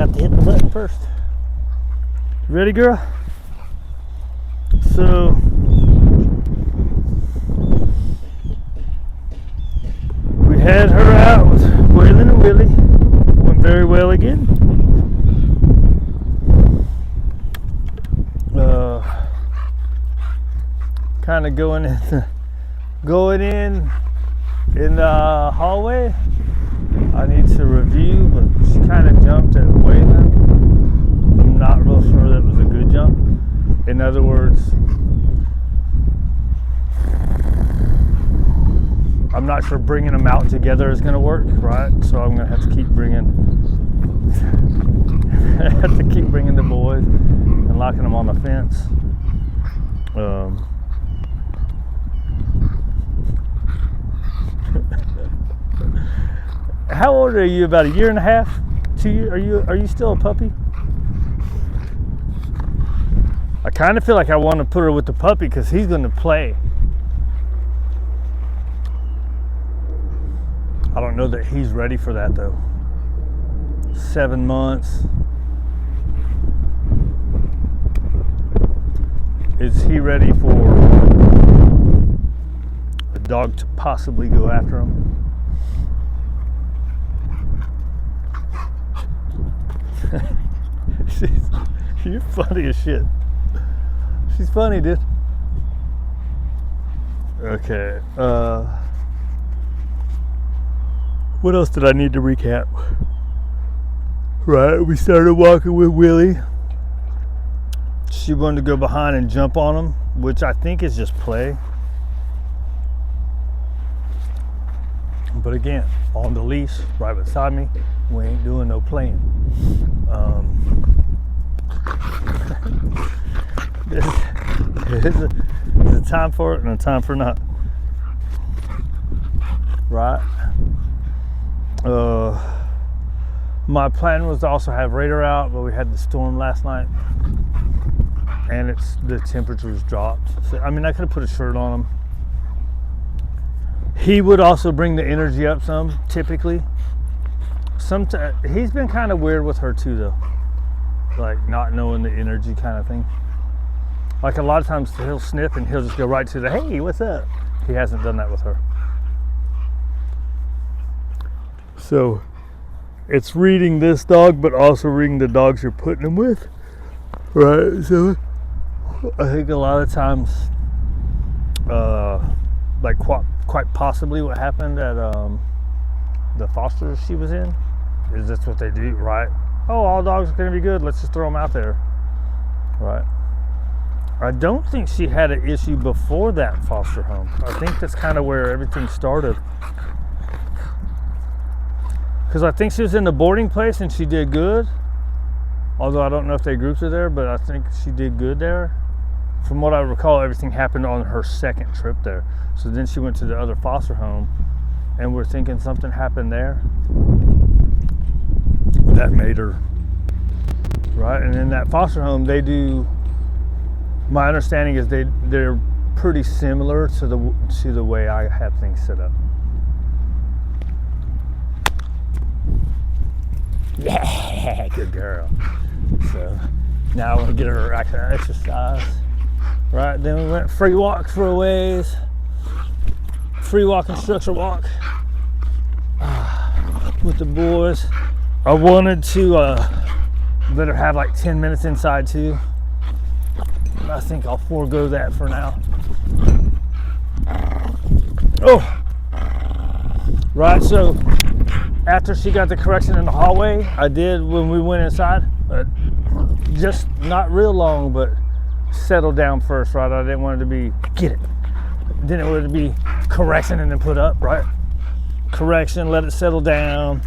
got to hit the button first. Ready, girl? So we had her out with Waylon and Willie. Went very well again. Kind of going in the hallway. I need to review, but she kind of jumped at Waylon. I'm not real sure that was a good jump. In other words, I'm not sure bringing them out together is going to work, right? So I'm going to have to keep bringing the boys and locking them on the fence. How old are you? About a year and a half? 2 years? Are you still a puppy? I kind of feel like I want to put her with the puppy because he's going to play. I don't know that he's ready for that though. 7 months. Is he ready for a dog to possibly go after him? You're funny as shit. She's funny, dude. Okay. What else did I need to recap? Right, we started walking with Willie. She wanted to go behind and jump on him, which I think is just play. But again, on the leash, right beside me, we ain't doing no playing. There's a time for it and a time for not. Right? My plan was to also have radar out, but we had the storm last night, and the temperatures dropped. So, I mean, I could have put a shirt on him. He would also bring the energy up some, typically. Sometimes he's been kind of weird with her too, though, like not knowing the energy kind of thing. Like a lot of times he'll sniff and he'll just go right to the hey, what's up? He hasn't done that with her. So it's reading this dog, but also reading the dogs you're putting him with, right? So I think a lot of times, like quite possibly what happened at the foster she was in, is that's what they do, right? Oh, all dogs are going to be good. Let's just throw them out there, right? I don't think she had an issue before that foster home. I think that's kind of where everything started. Because I think she was in the boarding place and she did good. Although I don't know if they grouped her there, but I think she did good there. From what I recall, everything happened on her second trip there. So then she went to the other foster home, and we're thinking something happened there that made her, right? And in that foster home, they do, my understanding is they're pretty similar to the way I have things set up. Yeah, good girl. So now I want to get her exercise. Right, then we went free walk for a ways. Free walk and structure walk with the boys. I wanted to let her have like 10 minutes inside too. I think I'll forego that for now. Oh! Right, so after she got the correction in the hallway, I did when we went inside, just not real long, but settle down first, right? I didn't want it to be, get it. Didn't want it to be correction and then put up, right? Correction, let it settle down.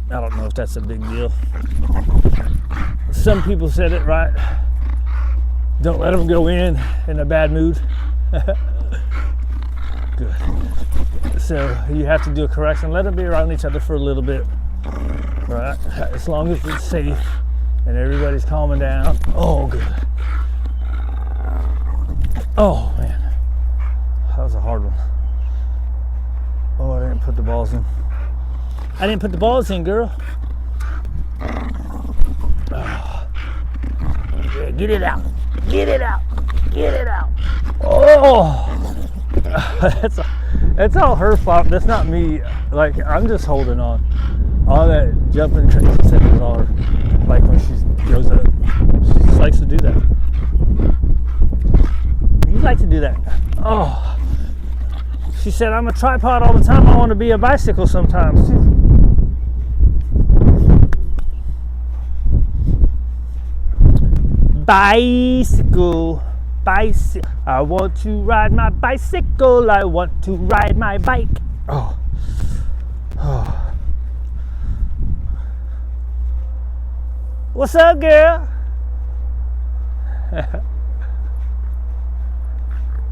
I don't know if that's a big deal. Some people said it, right? Don't let them go in a bad mood. Good. So you have to do a correction. Let them be around each other for a little bit, right? As long as it's safe and everybody's calming down. Oh, good. Oh, man. That was a hard one. Oh, I didn't put the balls in. I didn't put the balls in, girl. Get it out. Get it out. Get it out. Oh, that's all her fault. That's not me. Like, I'm just holding on. All that jumping crazy stuff is all her. Like when she goes up, she just likes to do that. You like to do that. Oh, she said, I'm a tripod all the time. I want to be a bicycle sometimes too. Bicycle. I want to ride my bicycle. I want to ride my bike. Oh. What's up, girl?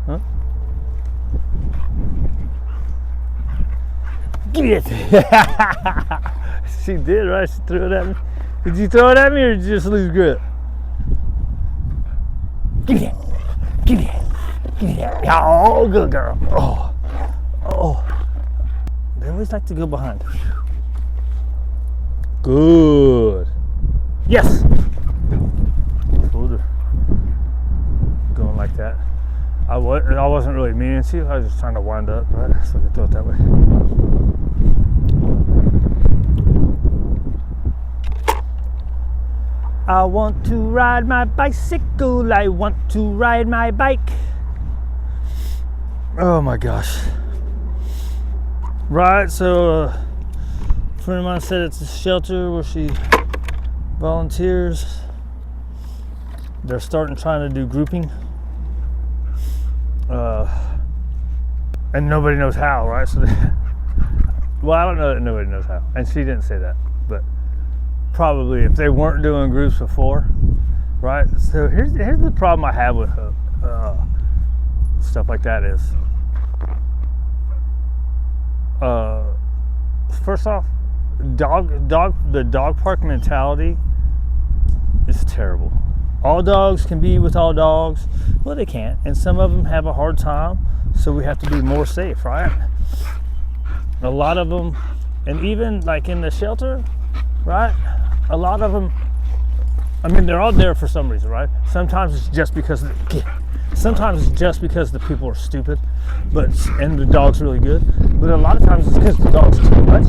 Huh? Give it. She did, right? She threw it at me. Did you throw it at me or did you just lose grip? Give it. Give it. Give it. Oh, good girl. Oh. They always like to go behind. Good. Yes. Going like that. I wasn't really meaning to. I was just trying to wind up, right? So I could throw it that way. I want to ride my bicycle. I want to ride my bike. Oh my gosh. Right, so a friend of mine said it's a shelter where she volunteers. They're trying to do grouping. And nobody knows how, right? So well, I don't know that nobody knows how. And she didn't say that, but probably if they weren't doing groups before, right? So here's the problem I have with stuff like that is, first off, the dog park mentality is terrible. All dogs can be with all dogs. Well, they can't, and some of them have a hard time, so we have to be more safe, right? A lot of them, and even like in the shelter, right? A lot of them, I mean, they're all there for some reason, right? Sometimes it's just because the people are stupid, and the dog's really good. But a lot of times it's because the dog's too much.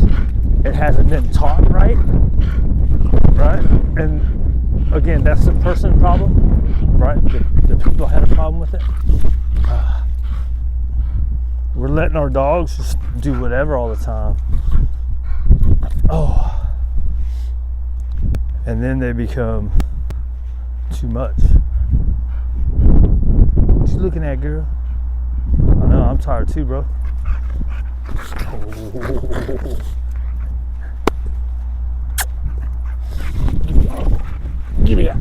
It hasn't been taught right? And again, that's the person problem, right? The people had a problem with it. We're letting our dogs just do whatever all the time. Oh. And then they become too much. What you looking at, girl? I know, I'm tired too, bro. Oh. Give me that.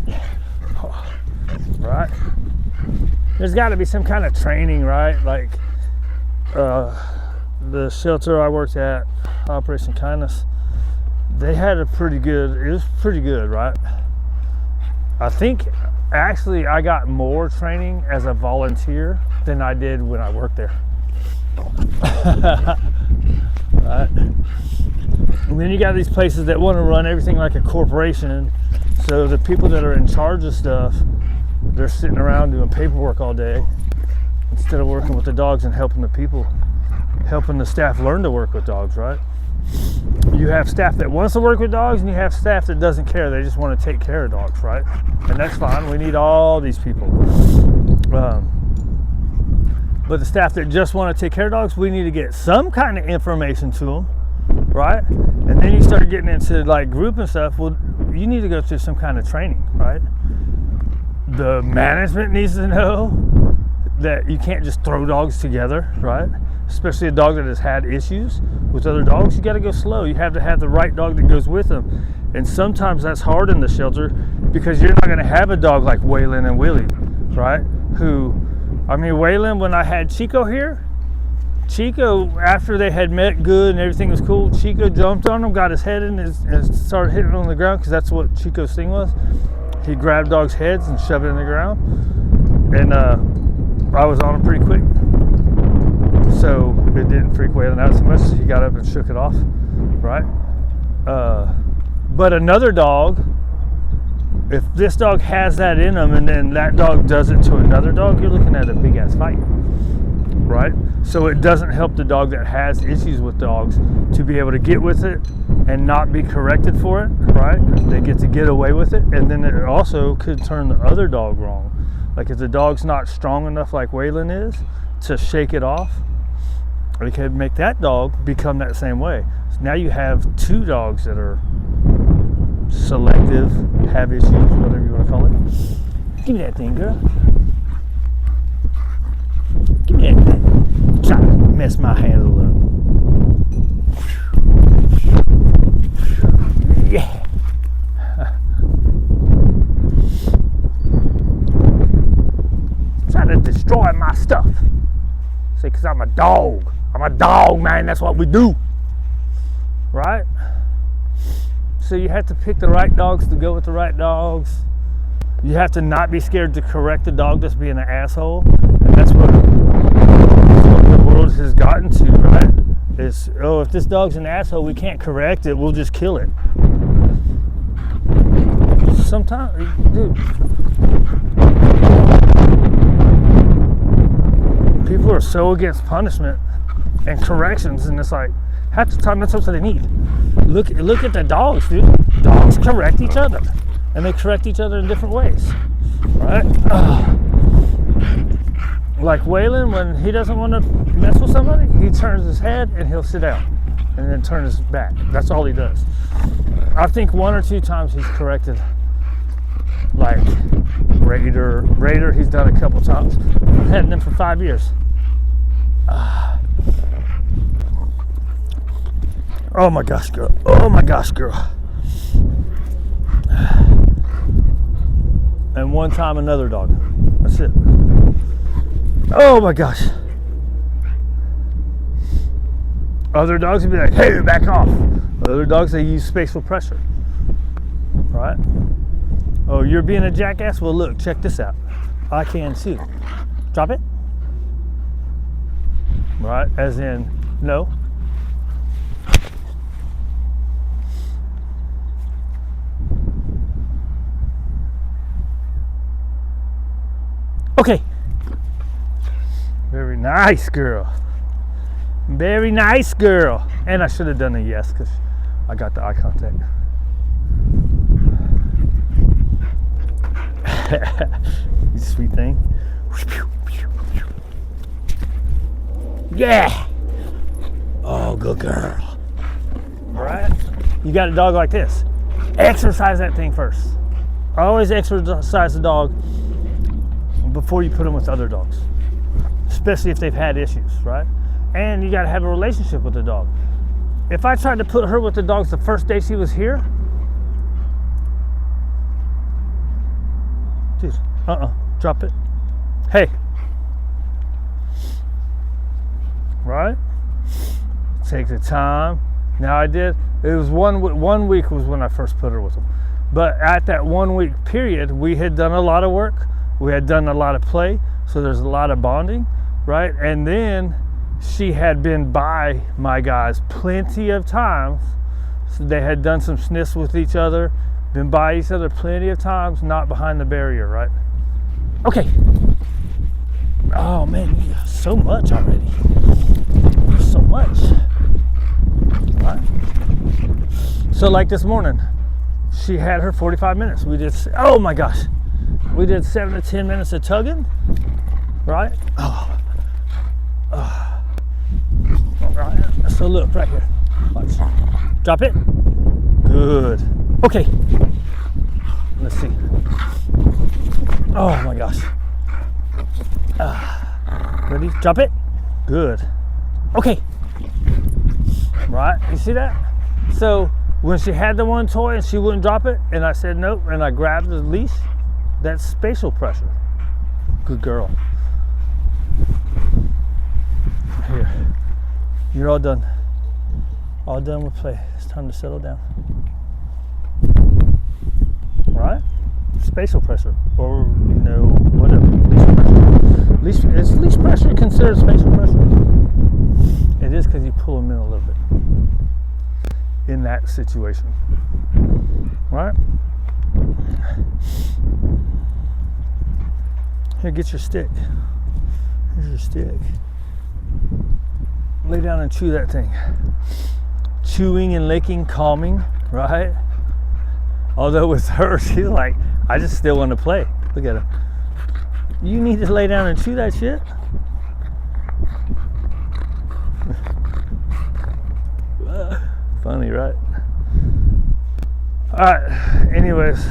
Oh. Right? There's got to be some kind of training, right? Like the shelter I worked at, Operation Kindness, they had it was pretty good, right? I think actually I got more training as a volunteer than I did when I worked there. Right? And then you got these places that want to run everything like a corporation, so the people that are in charge of stuff, they're sitting around doing paperwork all day instead of working with the dogs and helping the staff learn to work with dogs, right? You have staff that wants to work with dogs, and you have staff that doesn't care. They just want to take care of dogs, right? And that's fine. We need all these people. But the staff that just want to take care of dogs, we need to get some kind of information to them, right? And then you start getting into like group and stuff. Well, you need to go through some kind of training, right? The management needs to know that you can't just throw dogs together, right? Especially a dog that has had issues with other dogs. You got to go slow. You have to have the right dog that goes with them. And sometimes that's hard in the shelter because you're not going to have a dog like Waylon and Willie, right? Waylon, when I had Chico here, after they had met good and everything was cool, Chico jumped on him, got his head in and started hitting on the ground because that's what Chico's thing was. He grabbed dogs' heads and shoved it in the ground. And I was on him pretty quick. So it didn't freak Waylon out so much. He got up and shook it off, right? But another dog if this dog has that in them and then that dog does it to another dog, you're looking at a big ass fight, right? So it doesn't help the dog that has issues with dogs to be able to get with it and not be corrected for it, right? They get to get away with it, and then it also could turn the other dog wrong. Like if the dog's not strong enough like Waylon is to shake it off, it could make that dog become that same way. So now you have two dogs that are selective, have issues, whatever you want to call it. Give me that thing, girl. Give me that thing. Try to mess my handle up. Yeah. Trying to destroy my stuff. See, because I'm a dog. I'm a dog, man. That's what we do. Right? So you have to pick the right dogs to go with the right dogs. You have to not be scared to correct the dog that's being an asshole. And that's what the world has gotten to, right? Is, oh, if this dog's an asshole, we can't correct it. We'll just kill it. Sometimes, dude, people are so against punishment and corrections, and it's like, half the time that's what they need. Look at the dogs, dude. Dogs correct each other, and they correct each other in different ways, right? Like Waylon, when he doesn't want to mess with somebody, he turns his head and he'll sit down, and then turn his back. That's all he does. I think one or two times he's corrected, like Raider, he's done a couple times. I've had him for 5 years. Oh my gosh, girl. Oh my gosh, girl. And one time another dog. That's it. Oh my gosh. Other dogs would be like, hey, back off. Other dogs, they use spatial pressure. Right? Oh, you're being a jackass? Well, look, check this out. I can too. Drop it. Right? As in, no. Okay. Very nice, girl. Very nice, girl. And I should have done a yes because I got the eye contact. You sweet thing. Yeah. Oh, good girl. All right. You got a dog like this. Exercise that thing first. Always exercise the dog before you put them with other dogs, especially if they've had issues, right? And you got to have a relationship with the dog. If I tried to put her with the dogs the first day she was here, dude, drop it. Hey, right? Take the time. Now I did. It was 1 week was when I first put her with them, but at that 1 week period, we had done a lot of work. We had done a lot of play, so there's a lot of bonding, right? And then she had been by my guys plenty of times. So they had done some sniffs with each other, been by each other plenty of times, not behind the barrier, right? Okay. Oh man, you got so much already. There's so much. All right. So like this morning, she had her 45 minutes. We did, oh my gosh. We did 7 to 10 minutes of tugging, right? Oh. All right. So look right here. Watch. Drop it. Good. Okay. Let's see. Oh my gosh. Ready? Drop it. Good. Okay. Right. You see that? So when she had the one toy and she wouldn't drop it, and I said nope, and I grabbed the leash. That's spatial pressure. Good girl. Here. You're all done. All done with play. It's time to settle down. Right? Spatial pressure. Or, whatever. Leash pressure. Is leash pressure considered spatial pressure? It is because you pull them in a little bit. In that situation. Right? Here, get your stick. Here's your stick. Lay down and chew that thing. Chewing and licking, calming, right? Although with her, she's like, I just still want to play. Look at her. You need to lay down and chew that shit. Funny, right? Alright, anyways.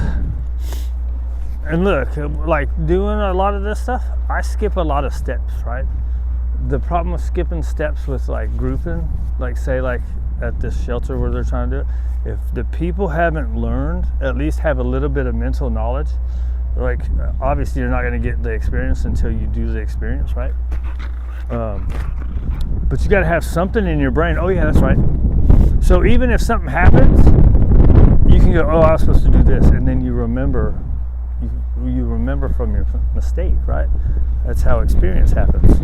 And look, like doing a lot of this stuff, I skip a lot of steps, right? The problem with skipping steps with like grouping, like say like at this shelter where they're trying to do it, if the people haven't learned, at least have a little bit of mental knowledge, like obviously you're not going to get the experience until you do the experience, right? But you got to have something in your brain. Oh yeah, that's right. So even if something happens, you can go, oh, I was supposed to do this, and then you remember. You remember from your mistake, right? That's how experience happens.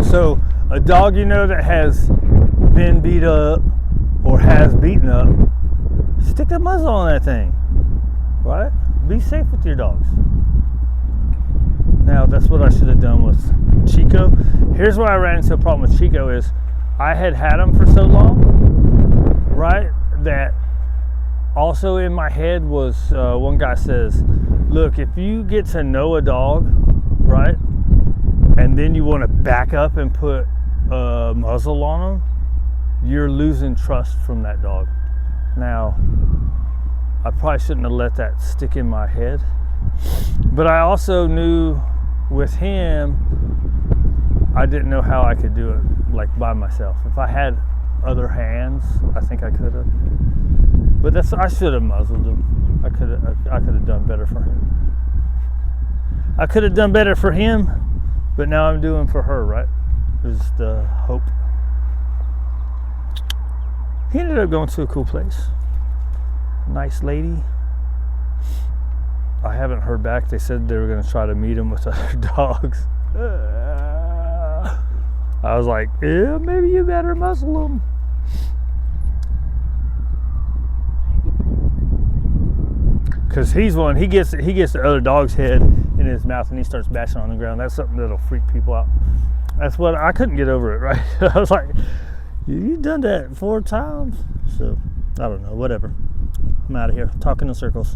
So a dog you know that has been beat up or has beaten up, stick the muzzle on that thing, right? Be safe with your dogs. Now that's what I should have done with Chico. Here's why I ran into a problem with Chico is I had him for so long, right, that also in my head was one guy says, look, if you get to know a dog, right, and then you want to back up and put a muzzle on them, you're losing trust from that dog. Now, I probably shouldn't have let that stick in my head, but I also knew with him, I didn't know how I could do it like by myself. If I had other hands, I think I could have. But I should have muzzled him. I could have done better for him. I could have done better for him, but now I'm doing for her, right? Is the hope. He ended up going to a cool place. Nice lady. I haven't heard back. They said they were going to try to meet him with other dogs. I was like, yeah, maybe you better muzzle him. Because he gets the other dog's head in his mouth and he starts bashing on the ground. That's something that'll freak people out. That's what I couldn't get over it, right? I was like, you've done that 4 times. So I don't know, whatever. I'm out of here talking in circles.